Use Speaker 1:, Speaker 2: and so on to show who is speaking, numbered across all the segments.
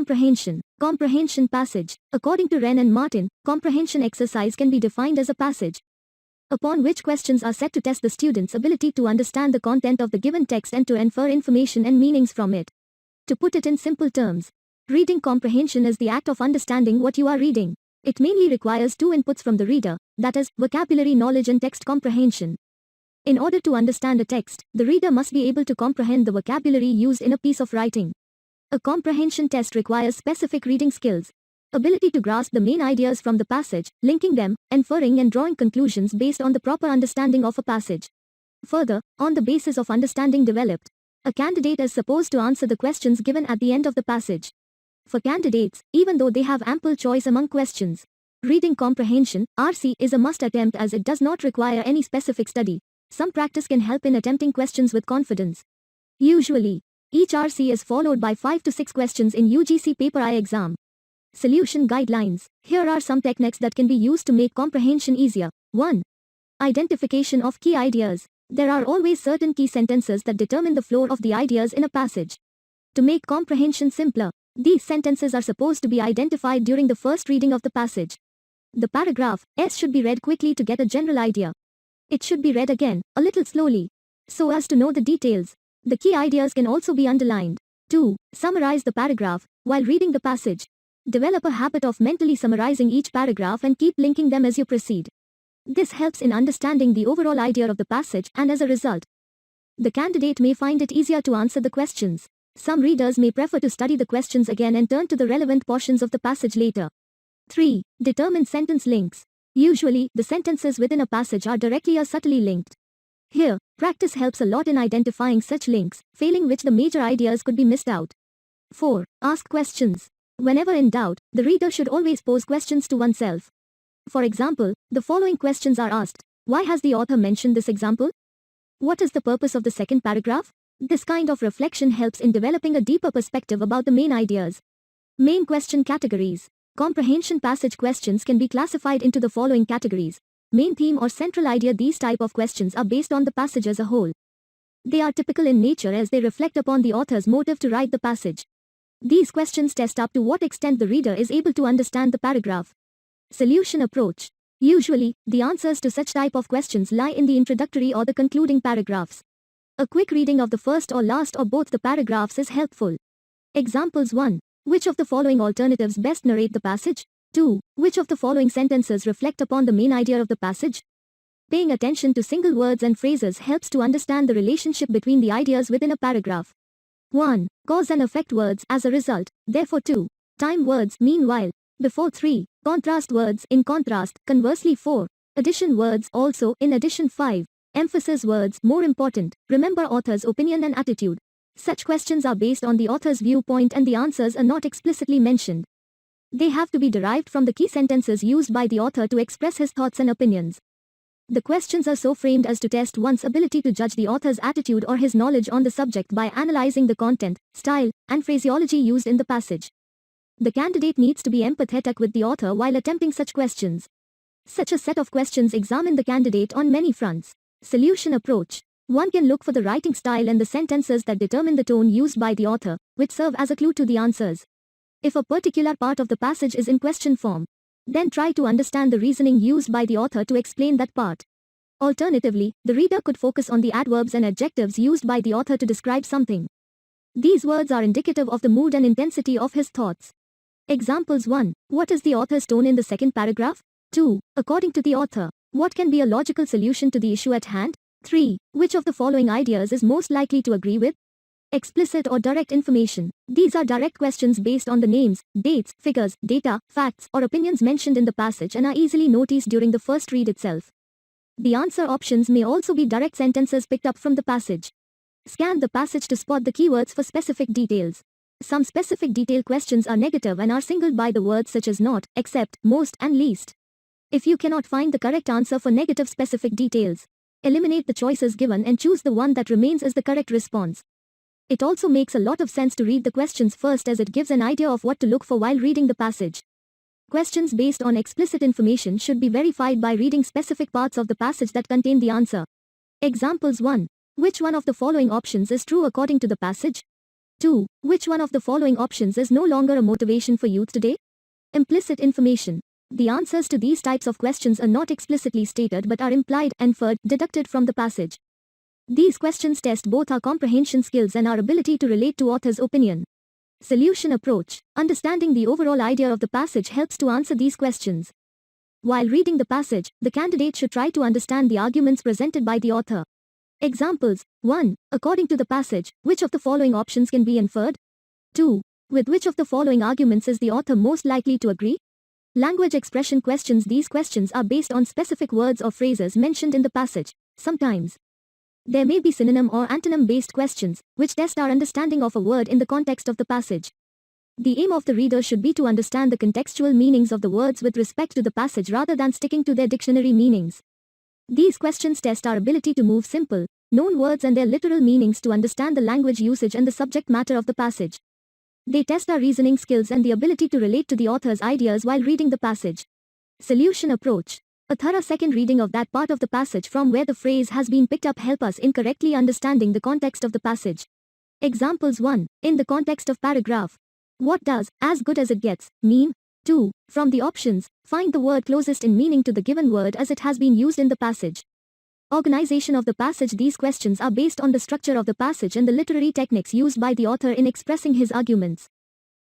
Speaker 1: Comprehension. Comprehension passage. According to Wren and Martin, comprehension exercise can be defined as a passage upon which questions are set to test the student's ability to understand the content of the given text and to infer information and meanings from it. To put it in simple terms, reading comprehension is the act of understanding what you are reading. It mainly requires two inputs from the reader, that is, vocabulary knowledge and text comprehension. In order to understand a text, the reader must be able to comprehend the vocabulary used in a piece of writing. A comprehension test requires specific reading skills, ability to grasp the main ideas from the passage, linking them, inferring and drawing conclusions based on the proper understanding of a passage. Further, on the basis of understanding developed, a candidate is supposed to answer the questions given at the end of the passage. For candidates, even though they have ample choice among questions, reading comprehension, RC, is a must attempt as it does not require any specific study. Some practice can help in attempting questions with confidence. Usually, each RC is followed by 5 to 6 questions in UGC Paper I exam. Solution guidelines. Here are some techniques that can be used to make comprehension easier. 1. Identification of key ideas. There are always certain key sentences that determine the flow of the ideas in a passage. To make comprehension simpler, these sentences are supposed to be identified during the first reading of the passage. The paragraph S should be read quickly to get a general idea. It should be read again, a little slowly, so as to know the details. The key ideas can also be underlined. 2. Summarize the paragraph while reading the passage. Develop a habit of mentally summarizing each paragraph and keep linking them as you proceed. This helps in understanding the overall idea of the passage, and as a result, the candidate may find it easier to answer the questions. Some readers may prefer to study the questions again and turn to the relevant portions of the passage later. 3. Determine sentence links. Usually, the sentences within a passage are directly or subtly linked. Here, practice helps a lot in identifying such links, failing which the major ideas could be missed out. 4. Ask questions. Whenever in doubt, the reader should always pose questions to oneself. For example, the following questions are asked. Why has the author mentioned this example? What is the purpose of the second paragraph? This kind of reflection helps in developing a deeper perspective about the main ideas. Main question categories. Comprehension passage questions can be classified into the following categories. Main theme or central idea. These type of questions are based on the passage as a whole. They are typical in nature as they reflect upon the author's motive to write the passage. These questions test up to what extent the reader is able to understand the paragraph. Solution approach. Usually, the answers to such type of questions lie in the introductory or the concluding paragraphs. A quick reading of the first or last or both the paragraphs is helpful. Examples. 1. Which of the following alternatives best narrate the passage? 2. Which of the following sentences reflect upon the main idea of the passage? Paying attention to single words and phrases helps to understand the relationship between the ideas within a paragraph. 1. Cause and effect words as a result, therefore. 2. Time words meanwhile, before. 3. Contrast words in contrast, conversely. 4. Addition words also, in addition. 5. Emphasis words more important, remember author's opinion and attitude. Such questions are based on the author's viewpoint and the answers are not explicitly mentioned. They have to be derived from the key sentences used by the author to express his thoughts and opinions. The questions are so framed as to test one's ability to judge the author's attitude or his knowledge on the subject by analyzing the content, style, and phraseology used in the passage. The candidate needs to be empathetic with the author while attempting such questions. Such a set of questions examine the candidate on many fronts. Solution approach. One can look for the writing style and the sentences that determine the tone used by the author, which serve as a clue to the answers. If a particular part of the passage is in question form, then try to understand the reasoning used by the author to explain that part. Alternatively, the reader could focus on the adverbs and adjectives used by the author to describe something. These words are indicative of the mood and intensity of his thoughts. Examples. 1. What is the author's tone in the second paragraph? 2. According to the author, what can be a logical solution to the issue at hand? 3. Which of the following ideas is most likely to agree with? Explicit or direct information. These are direct questions based on the names, dates, figures, data, facts, or opinions mentioned in the passage and are easily noticed during the first read itself. The answer options may also be direct sentences picked up from the passage. Scan the passage to spot the keywords for specific details. Some specific detail questions are negative and are singled by the words such as not, except, most, and least. If you cannot find the correct answer for negative specific details, eliminate the choices given and choose the one that remains as the correct response. It also makes a lot of sense to read the questions first as it gives an idea of what to look for while reading the passage. Questions based on explicit information should be verified by reading specific parts of the passage that contain the answer. Examples. 1. Which one of the following options is true according to the passage? 2. Which one of the following options is no longer a motivation for youth today? Implicit information. The answers to these types of questions are not explicitly stated but are implied, inferred, deducted from the passage. These questions test both our comprehension skills and our ability to relate to author's opinion. Solution approach. Understanding the overall idea of the passage helps to answer these questions. While reading the passage, the candidate should try to understand the arguments presented by the author. Examples. 1. According to the passage, which of the following options can be inferred? 2. With which of the following arguments is the author most likely to agree? Language expression questions. These questions are based on specific words or phrases mentioned in the passage. Sometimes there may be synonym or antonym-based questions, which test our understanding of a word in the context of the passage. The aim of the reader should be to understand the contextual meanings of the words with respect to the passage rather than sticking to their dictionary meanings. These questions test our ability to move simple, known words and their literal meanings to understand the language usage and the subject matter of the passage. They test our reasoning skills and the ability to relate to the author's ideas while reading the passage. Solution approach. A thorough second reading of that part of the passage from where the phrase has been picked up help us in correctly understanding the context of the passage. Examples. 1. In the context of paragraph. What does "as good as it gets" mean? 2. From the options, find the word closest in meaning to the given word as it has been used in the passage. Organization of the passage. These questions are based on the structure of the passage and the literary techniques used by the author in expressing his arguments.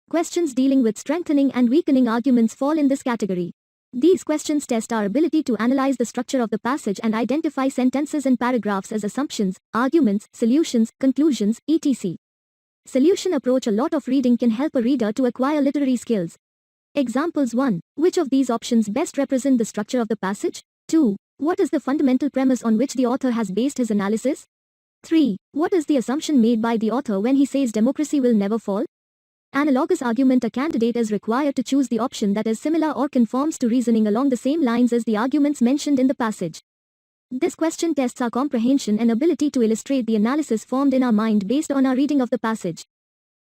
Speaker 1: Questions dealing with strengthening and weakening arguments fall in this category. These questions test our ability to analyze the structure of the passage and identify sentences and paragraphs as assumptions, arguments, solutions, conclusions, etc. Solution approach. A lot of reading can help a reader to acquire literary skills. Examples. 1. Which of these options best represent the structure of the passage? 2. What is the fundamental premise on which the author has based his analysis? 3. What is the assumption made by the author when he says democracy will never fall? Analogous argument. A candidate is required to choose the option that is similar or conforms to reasoning along the same lines as the arguments mentioned in the passage. This question tests our comprehension and ability to illustrate the analysis formed in our mind based on our reading of the passage.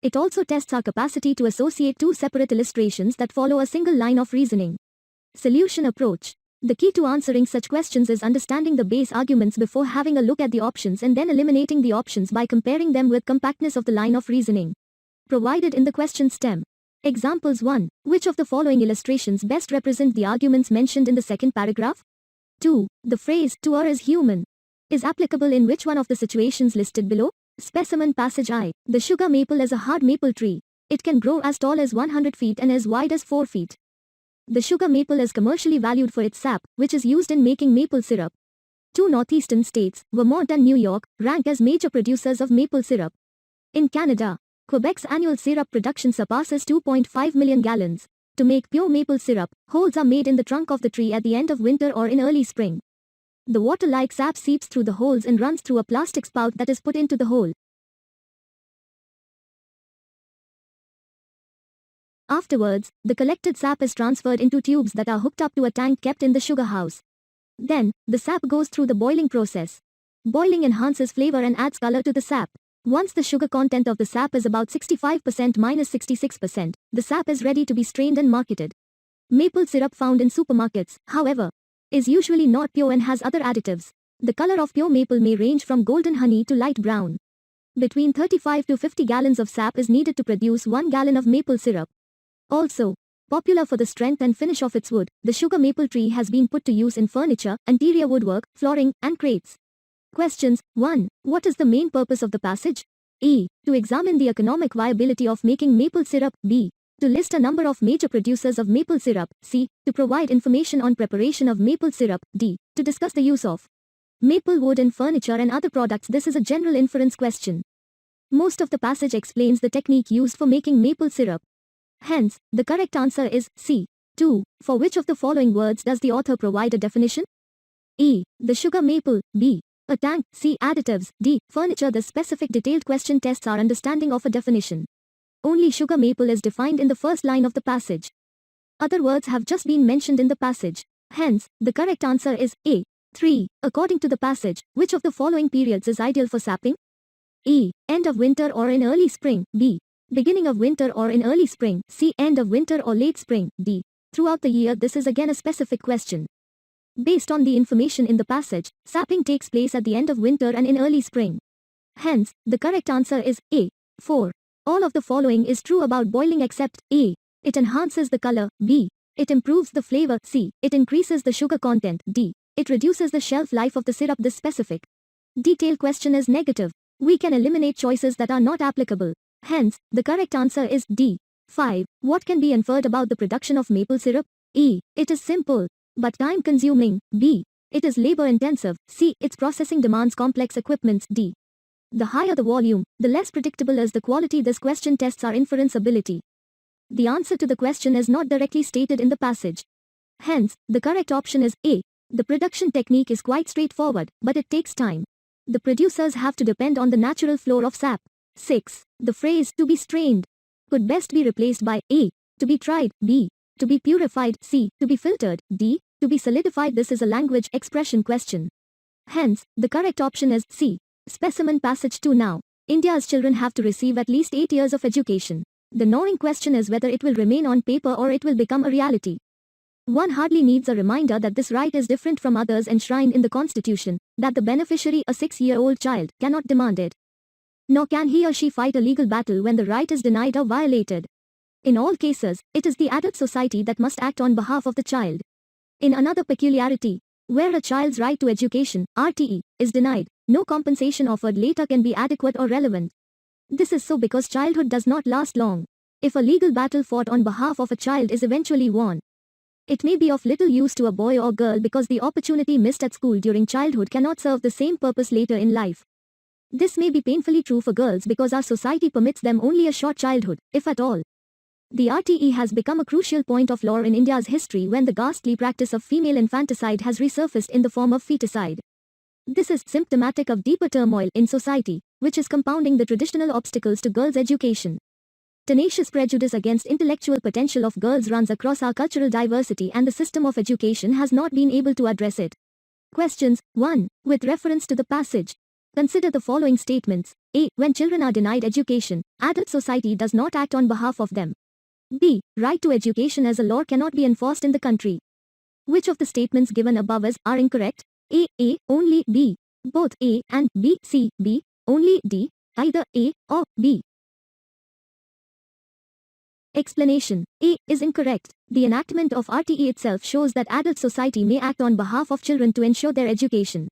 Speaker 1: It also tests our capacity to associate two separate illustrations that follow a single line of reasoning. Solution approach. The key to answering such questions is understanding the base arguments before having a look at the options and then eliminating the options by comparing them with compactness of the line of reasoning provided in the question stem. Examples. 1. Which of the following illustrations best represent the arguments mentioned in the second paragraph? 2. The phrase "to err is human" is applicable in which one of the situations listed below? Specimen passage I. The sugar maple is a hard maple tree. It can grow as tall as 100 feet and as wide as 4 feet. The sugar maple is commercially valued for its sap, which is used in making maple syrup. Two northeastern states, Vermont and New York, rank as major producers of maple syrup. In Canada, Quebec's annual syrup production surpasses 2.5 million gallons. To make pure maple syrup, holes are made in the trunk of the tree at the end of winter or in early spring. The water-like sap seeps through the holes and runs through a plastic spout that is put into the hole. Afterwards, the collected sap is transferred into tubes that are hooked up to a tank kept in the sugar house. Then, the sap goes through the boiling process. Boiling enhances flavor and adds color to the sap. Once the sugar content of the sap is about 65% minus 66%, the sap is ready to be strained and marketed. Maple syrup found in supermarkets, however, is usually not pure and has other additives. The color of pure maple may range from golden honey to light brown. Between 35 to 50 gallons of sap is needed to produce 1 gallon of maple syrup. Also, popular for the strength and finish of its wood, the sugar maple tree has been put to use in furniture, interior woodwork, flooring, and crates. Questions. 1. What is the main purpose of the passage? A. To examine the economic viability of making maple syrup. B. To list a number of major producers of maple syrup. C. To provide information on preparation of maple syrup. D. To discuss the use of maple wood in furniture and other products. This is a general inference question. Most of the passage explains the technique used for making maple syrup. Hence, the correct answer is C. 2. For which of the following words does the author provide a definition? A. The sugar maple. B. A tank. C. Additives. D. Furniture. The specific detailed question tests our understanding of a definition. Only sugar maple is defined in the first line of the passage. Other words have just been mentioned in the passage. Hence, the correct answer is A. 3. According to the passage, which of the following periods is ideal for sapping? A. End of winter or in early spring. B. Beginning of winter or in early spring. C. End of winter or late spring. D. Throughout the year. This is again a specific question. Based on the information in the passage, sapping takes place at the end of winter and in early spring. Hence, the correct answer is A. 4. All of the following is true about boiling except A. It enhances the color. B. It improves the flavor. C. It increases the sugar content. D. It reduces the shelf life of the syrup. This specific detailed question is negative. We can eliminate choices that are not applicable. Hence, the correct answer is D. 5. What can be inferred about the production of maple syrup? E. It is simple, but time-consuming. B. It is labor-intensive. C. Its processing demands complex equipments. D. The higher the volume, the less predictable is the quality. This question tests our inference ability. The answer to the question is not directly stated in the passage. Hence, the correct option is A. The production technique is quite straightforward, but it takes time. The producers have to depend on the natural flow of sap. 6. The phrase to be strained could best be replaced by A. To be tried. B. To be purified. C. To be filtered. D. To be solidified. This is a language expression question. Hence, the correct option is C. Specimen passage 2. Now, India's children have to receive at least 8 years of education. The gnawing question is whether it will remain on paper or it will become a reality. One hardly needs a reminder that this right is different from others enshrined in the Constitution, that the beneficiary, a 6-year-old child, cannot demand it. Nor can he or she fight a legal battle when the right is denied or violated. In all cases, it is the adult society that must act on behalf of the child. In another peculiarity, where a child's right to education, RTE, is denied, no compensation offered later can be adequate or relevant. This is so because childhood does not last long. If a legal battle fought on behalf of a child is eventually won, it may be of little use to a boy or girl because the opportunity missed at school during childhood cannot serve the same purpose later in life. This may be painfully true for girls because our society permits them only a short childhood, if at all. The RTE has become a crucial point of lore in India's history when the ghastly practice of female infanticide has resurfaced in the form of feticide. This is symptomatic of deeper turmoil in society, which is compounding the traditional obstacles to girls' education. Tenacious prejudice against intellectual potential of girls runs across our cultural diversity and the system of education has not been able to address it. Questions. 1. With reference to the passage, consider the following statements. A. When children are denied education, adult society does not act on behalf of them. B. Right to education as a law cannot be enforced in the country. Which of the statements given above are incorrect? A. Only B. Both A and B. C. B. Only D. Either A or B. Explanation. A is incorrect. The enactment of RTE itself shows that adult society may act on behalf of children to ensure their education.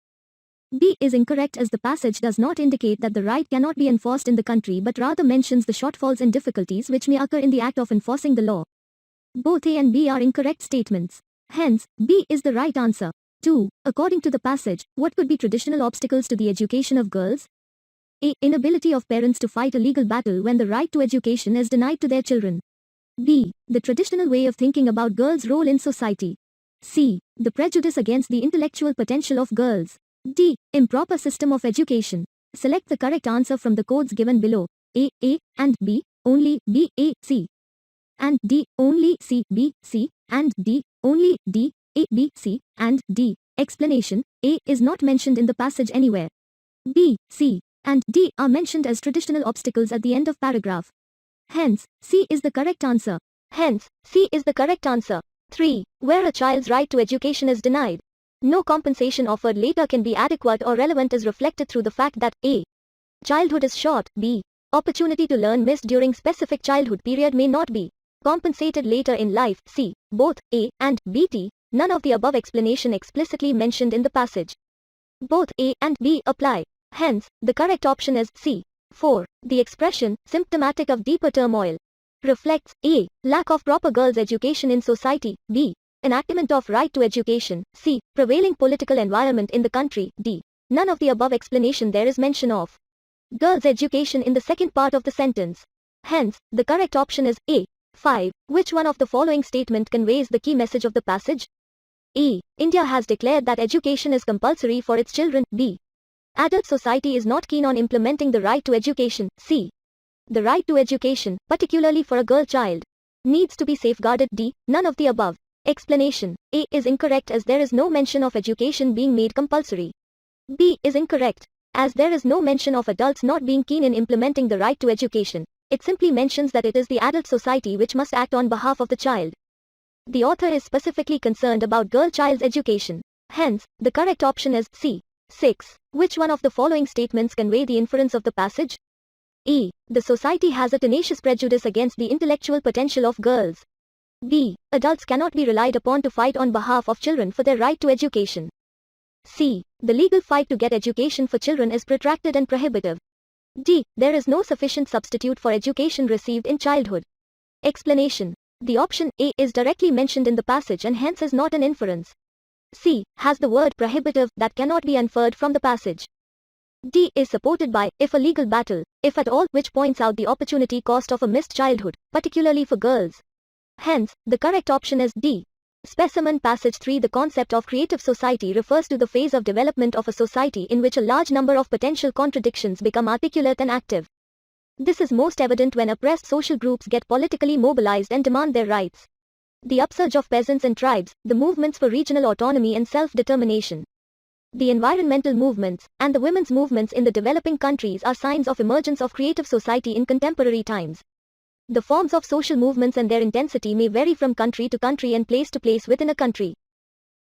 Speaker 1: B is incorrect as the passage does not indicate that the right cannot be enforced in the country but rather mentions the shortfalls and difficulties which may occur in the act of enforcing the law. Both A and B are incorrect statements. Hence, B is the right answer. 2. According to the passage, what could be traditional obstacles to the education of girls? A. Inability of parents to fight a legal battle when the right to education is denied to their children. B. The traditional way of thinking about girls' role in society. C. The prejudice against the intellectual potential of girls. D. Improper system of education. Select the correct answer from the codes given below. A, and B, only B, A, C. And D, only C, B, C, and D, only D, A, B, C, and D. Explanation. A is not mentioned in the passage anywhere. B, C, and D are mentioned as traditional obstacles at the end of paragraph. Hence, C is the correct answer. 3. Where a child's right to education is denied, no compensation offered later can be adequate or relevant is reflected through the fact that A. Childhood is short. B. Opportunity to learn missed during specific childhood period may not be compensated later in life. C. Both A and B. T. None of the above explanation explicitly mentioned in the passage. Both A and B apply. Hence, the correct option is C. 4. The expression, symptomatic of deeper turmoil, reflects A. Lack of proper girls' education in society. B. Enactment of right to education. C. Prevailing political environment in the country. D. None of the above explanation. There is mention of girls' education in the second part of the sentence. Hence, the correct option is A. 5. Which one of the following statement conveys the key message of the passage? A. India has declared that education is compulsory for its children. B. Adult society is not keen on implementing the right to education. C. The right to education, particularly for a girl child, needs to be safeguarded. D. None of the above. Explanation. A is incorrect as there is no mention of education being made compulsory. B is incorrect as there is no mention of adults not being keen in implementing the right to education. It simply mentions that it is the adult society which must act on behalf of the child. The author is specifically concerned about girl child's education. Hence, the correct option is C. 6. Which one of the following statements convey the inference of the passage? A. The society has a tenacious prejudice against the intellectual potential of girls. B. Adults cannot be relied upon to fight on behalf of children for their right to education. C. The legal fight to get education for children is protracted and prohibitive. D. There is no sufficient substitute for education received in childhood. Explanation. The option A is directly mentioned in the passage and hence is not an inference. C. Has the word prohibitive that cannot be inferred from the passage. D. Is supported by, if a legal battle, if at all, which points out the opportunity cost of a missed childhood, particularly for girls. Hence, the correct option is D. Specimen Passage 3. The concept of creative society refers to the phase of development of a society in which a large number of potential contradictions become articulate and active. This is most evident when oppressed social groups get politically mobilized and demand their rights. The upsurge of peasants and tribes, the movements for regional autonomy and self-determination, the environmental movements, and the women's movements in the developing countries are signs of emergence of creative society in contemporary times. The forms of social movements and their intensity may vary from country to country and place to place within a country.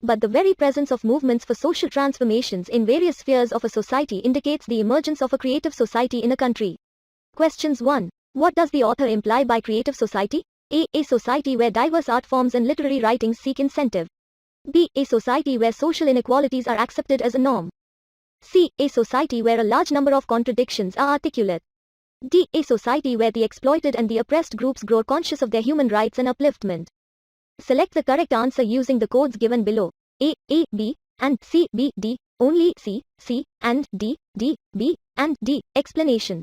Speaker 1: But the very presence of movements for social transformations in various spheres of a society indicates the emergence of a creative society in a country. Questions 1. What does the author imply by creative society? A. A society where diverse art forms and literary writings seek incentive. B. A society where social inequalities are accepted as a norm. C. A society where a large number of contradictions are articulate. D. A society where the exploited and the oppressed groups grow conscious of their human rights and upliftment. Select the correct answer using the codes given below. A, B, and C, B, D, only C, and D, B, and D. Explanation.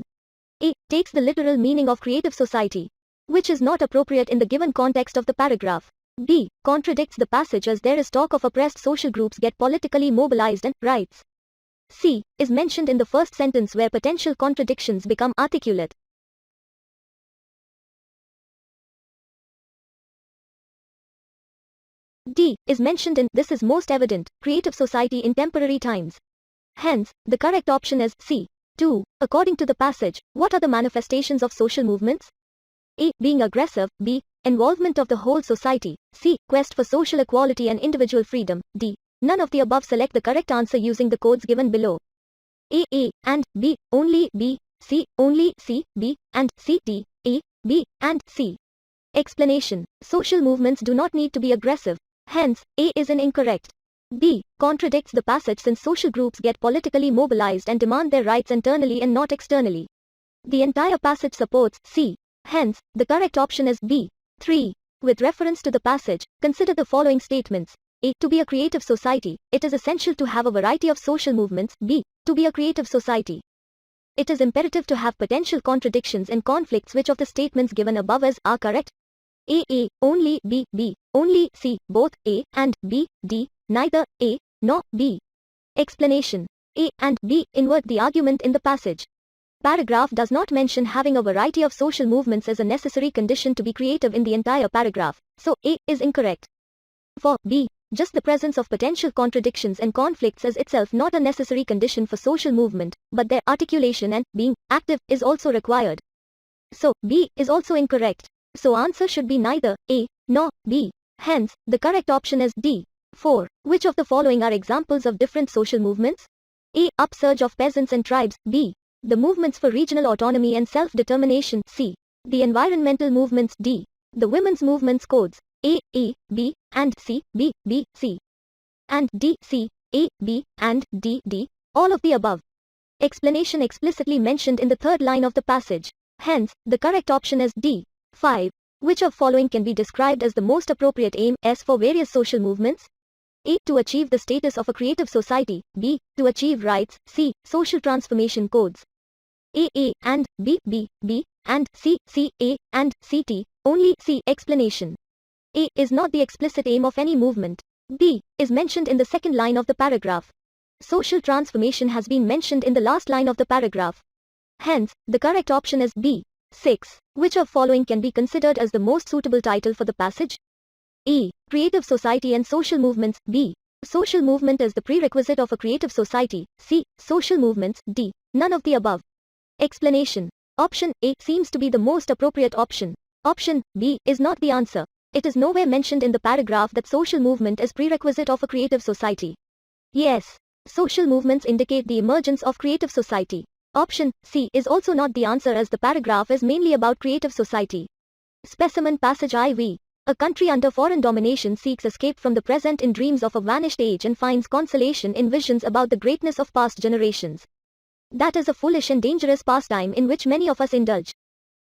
Speaker 1: A. Takes the literal meaning of creative society, which is not appropriate in the given context of the paragraph. B. Contradicts the passage as there is talk of oppressed social groups get politically mobilized and rights. C. Is mentioned in the first sentence where potential contradictions become articulate. D. Is mentioned in this is most evident, creative society in temporary times. Hence, the correct option is C. 2. According to the passage, what are the manifestations of social movements? A. Being aggressive. B. Involvement of the whole society. C. Quest for social equality and individual freedom. D. None of the above. Select the correct answer using the codes given below. A, and B, only B, C, only C, B, and C, D, A, B, and C. Explanation. Social movements do not need to be aggressive. Hence, A is incorrect. B. Contradicts the passage since social groups get politically mobilized and demand their rights internally and not externally. The entire passage supports C. Hence, the correct option is B. 3. With reference to the passage, consider the following statements. A. To be a creative society, it is essential to have a variety of social movements. B. To be a creative society, it is imperative to have potential contradictions and conflicts. Which of the statements given above are correct? A. Only B, B, only C, both A and B, D, neither A nor B. Explanation. A and B invert the argument in the passage. Paragraph does not mention having a variety of social movements as a necessary condition to be creative in the entire paragraph, so A is incorrect. For B, just the presence of potential contradictions and conflicts is itself not a necessary condition for social movement, but their articulation and being active is also required. So B is also incorrect. So answer should be neither A nor B. Hence, the correct option is D. 4. Which of the following are examples of different social movements? A. Upsurge of peasants and tribes. B. The movements for regional autonomy and self-determination. C. The environmental movements. D. The women's movements. Codes A, B, and C, B, C. And D, C, A, B, and D, D. All of the above. Explanation explicitly mentioned in the third line of the passage. Hence, the correct option is D. 5. Which of following can be described as the most appropriate aim for various social movements? A. To achieve the status of a creative society. B. To achieve rights. C. Social transformation codes. A and B, B, and C, A and C, T. Only C. Explanation. A is not the explicit aim of any movement. B is mentioned in the second line of the paragraph. Social transformation has been mentioned in the last line of the paragraph. Hence, the correct option is B. 6. Which of following can be considered as the most suitable title for the passage? A. Creative society and social movements. B. Social movement is the prerequisite of a creative society. C. Social movements. D. None of the above. Explanation. Option A seems to be the most appropriate option. Option B is not the answer. It is nowhere mentioned in the paragraph that social movement is prerequisite of a creative society. Yes, social movements indicate the emergence of creative society. Option C is also not the answer, as the paragraph is mainly about creative society. Specimen passage IV. A country under foreign domination seeks escape from the present in dreams of a vanished age and finds consolation in visions about the greatness of past generations. That is a foolish and dangerous pastime in which many of us indulge.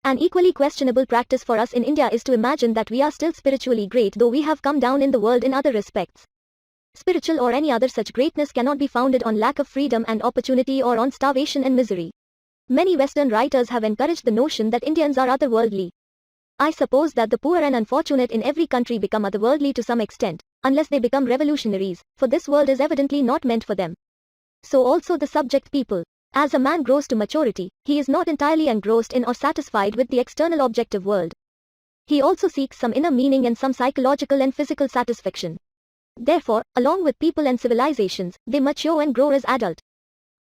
Speaker 1: An equally questionable practice for us in India is to imagine that we are still spiritually great, though we have come down in the world in other respects. Spiritual or any other such greatness cannot be founded on lack of freedom and opportunity or on starvation and misery. Many Western writers have encouraged the notion that Indians are otherworldly. I suppose that the poor and unfortunate in every country become otherworldly to some extent, unless they become revolutionaries, for this world is evidently not meant for them. So also the subject people. As a man grows to maturity, he is not entirely engrossed in or satisfied with the external objective world. He also seeks some inner meaning and some psychological and physical satisfaction. Therefore, along with people and civilizations, they mature and grow as adult.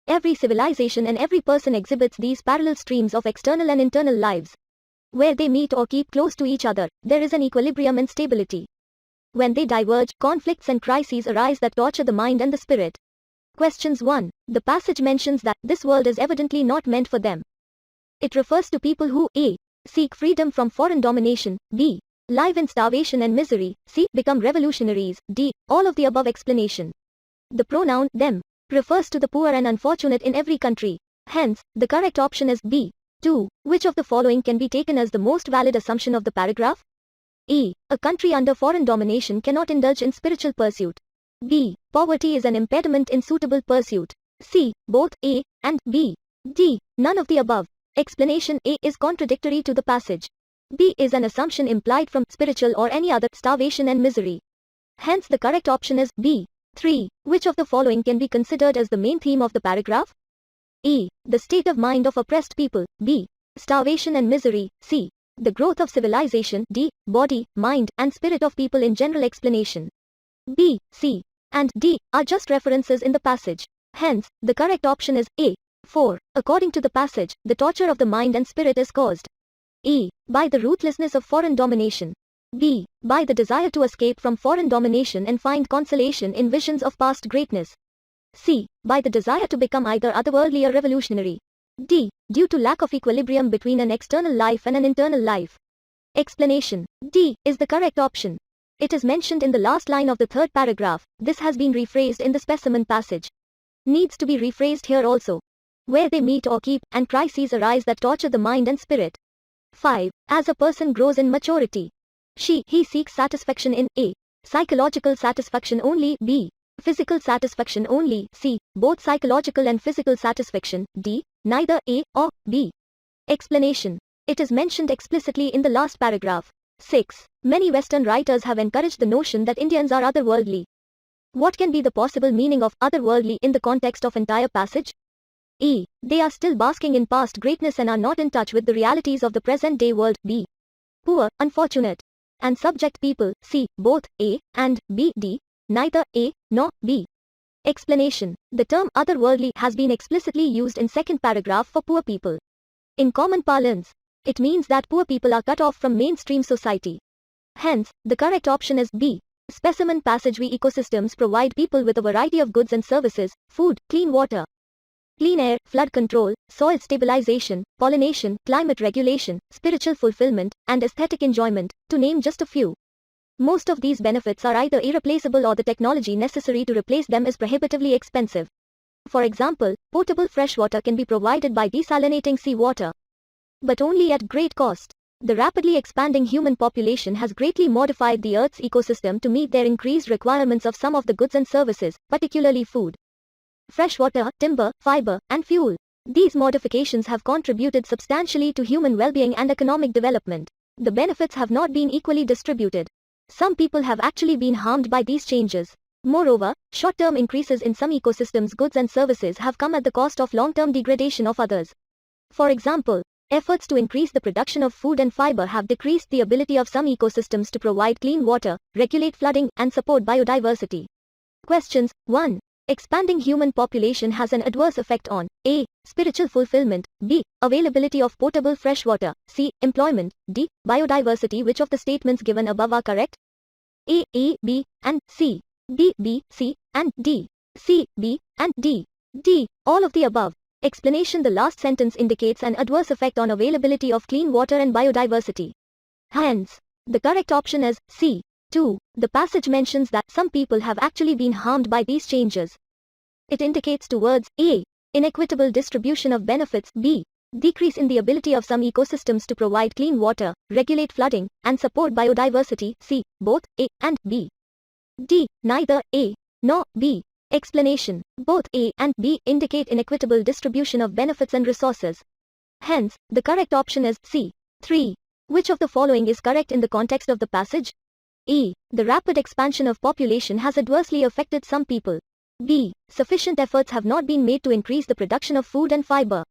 Speaker 1: Every civilization and every person exhibits these parallel streams of external and internal lives. Where they meet or keep close to each other, there is an equilibrium and stability. When they diverge, conflicts and crises arise that torture the mind and the spirit. Questions 1. The passage mentions that this world is evidently not meant for them. It refers to people who a. seek freedom from foreign domination, b. live in starvation and misery, c. become revolutionaries, d. all of the above explanation. The pronoun them refers to the poor and unfortunate in every country. Hence, the correct option is b. 2. Which of the following can be taken as the most valid assumption of the paragraph? A. A country under foreign domination cannot indulge in spiritual pursuit. B. Poverty is an impediment in suitable pursuit. C. Both A and B. D. None of the above. Explanation: A is contradictory to the passage. B is an assumption implied from spiritual or any other starvation and misery. Hence the correct option is B. 3. Which of the following can be considered as the main theme of the paragraph? A. The state of mind of oppressed people. B. Starvation and misery. C. The growth of civilization. D. Body, mind, and spirit of people in general. Explanation: B, C, and D are just references in the passage. Hence, the correct option is A. 4. According to the passage, the torture of the mind and spirit is caused A. by the ruthlessness of foreign domination. B. by the desire to escape from foreign domination and find consolation in visions of past greatness. C. by the desire to become either otherworldly or revolutionary. D. due to lack of equilibrium between an external life and an internal life. Explanation: D is the correct option. It is mentioned in the last line of the third paragraph. This has been rephrased in the specimen passage. Needs to be rephrased here also. Where they meet or keep, and crises arise that torture the mind and spirit. 5. As a person grows in maturity, he seeks satisfaction in A. Psychological satisfaction only. B. Physical satisfaction only. C. Both psychological and physical satisfaction. D. Neither A or B. Explanation: it is mentioned explicitly in the last paragraph. 6. Many Western writers have encouraged the notion that Indians are otherworldly. What can be the possible meaning of otherworldly in the context of entire passage? A. They are still basking in past greatness and are not in touch with the realities of the present-day world. B. Poor, unfortunate, and subject people. C. Both A and B. D. Neither A nor B. Explanation: the term otherworldly has been explicitly used in second paragraph for poor people. In common parlance, it means that poor people are cut off from mainstream society. Hence, the correct option is B. Specimen passage: we ecosystems provide people with a variety of goods and services: food, clean water, clean air, flood control, soil stabilization, pollination, climate regulation, spiritual fulfillment, and aesthetic enjoyment, to name just a few. Most of these benefits are either irreplaceable or the technology necessary to replace them is prohibitively expensive. For example, potable fresh water can be provided by desalinating seawater, but only at great cost. The rapidly expanding human population has greatly modified the Earth's ecosystem to meet their increased requirements of some of the goods and services, particularly food, fresh water, timber, fiber, and fuel. These modifications have contributed substantially to human well-being and economic development. The benefits have not been equally distributed. Some people have actually been harmed by these changes. Moreover, short-term increases in some ecosystems' goods and services have come at the cost of long-term degradation of others. For example, efforts to increase the production of food and fiber have decreased the ability of some ecosystems to provide clean water, regulate flooding, and support biodiversity. Questions: 1. Expanding human population has an adverse effect on A. Spiritual fulfillment, B. Availability of potable fresh water, C. Employment, D. Biodiversity. Which of the statements given above are correct? A, B, and C. B, C, and D. C, B, and D. D. All of the above. Explanation: the last sentence indicates an adverse effect on availability of clean water and biodiversity. Hence, the correct option is C. 2. The passage mentions that some people have actually been harmed by these changes. It indicates towards A. Inequitable distribution of benefits, B. Decrease in the ability of some ecosystems to provide clean water, regulate flooding, and support biodiversity, C. Both A and B. D. Neither A nor B. Explanation: both A and B indicate inequitable distribution of benefits and resources. Hence, the correct option is C. 3. Which of the following is correct in the context of the passage? A. The rapid expansion of population has adversely affected some people. B. Sufficient efforts have not been made to increase the production of food and fiber.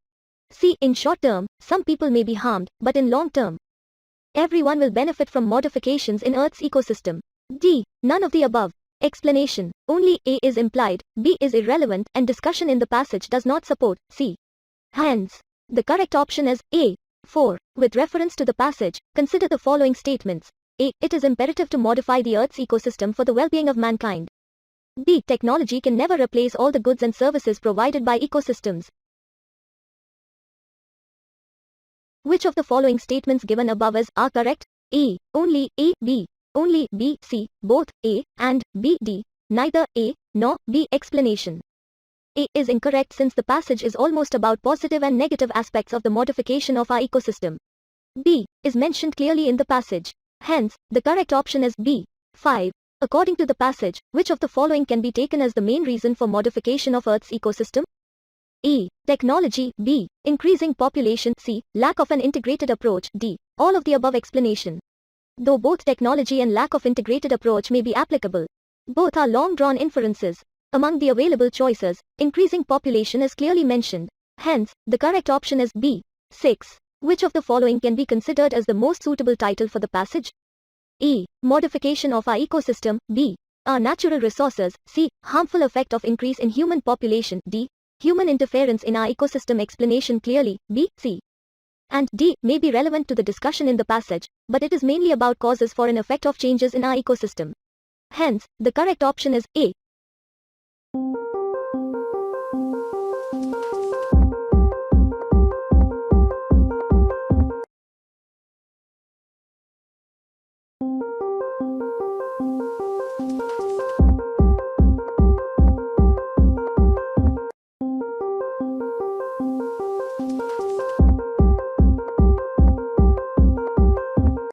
Speaker 1: C. In short term, some people may be harmed, but in long term, everyone will benefit from modifications in Earth's ecosystem. D. None of the above. Explanation: only A is implied, B is irrelevant, and discussion in the passage does not support C. Hence, the correct option is A. 4. With reference to the passage, consider the following statements. A. It is imperative to modify the Earth's ecosystem for the well-being of mankind. B. Technology can never replace all the goods and services provided by ecosystems. Which of the following statements given above are correct? A. Only A, B. Only B, C. Both A and B, D. Neither A nor B. Explanation: A is incorrect since the passage is almost about positive and negative aspects of the modification of our ecosystem. B is mentioned clearly in the passage. Hence, the correct option is B. 5. According to the passage, which of the following can be taken as the main reason for modification of Earth's ecosystem? A. Technology. B. Increasing population. C. Lack of an integrated approach. D. All of the above. Explanation: though both technology and lack of integrated approach may be applicable, both are long-drawn inferences. Among the available choices, increasing population is clearly mentioned. Hence, the correct option is B. 6. Which of the following can be considered as the most suitable title for the passage? A. Modification of our ecosystem. B. Our natural resources. C. Harmful effect of increase in human population. D. Human interference in our ecosystem. Explanation: clearly, B, C, and D may be relevant to the discussion in the passage, but it is mainly about causes for an effect of changes in our ecosystem. Hence, the correct option is A.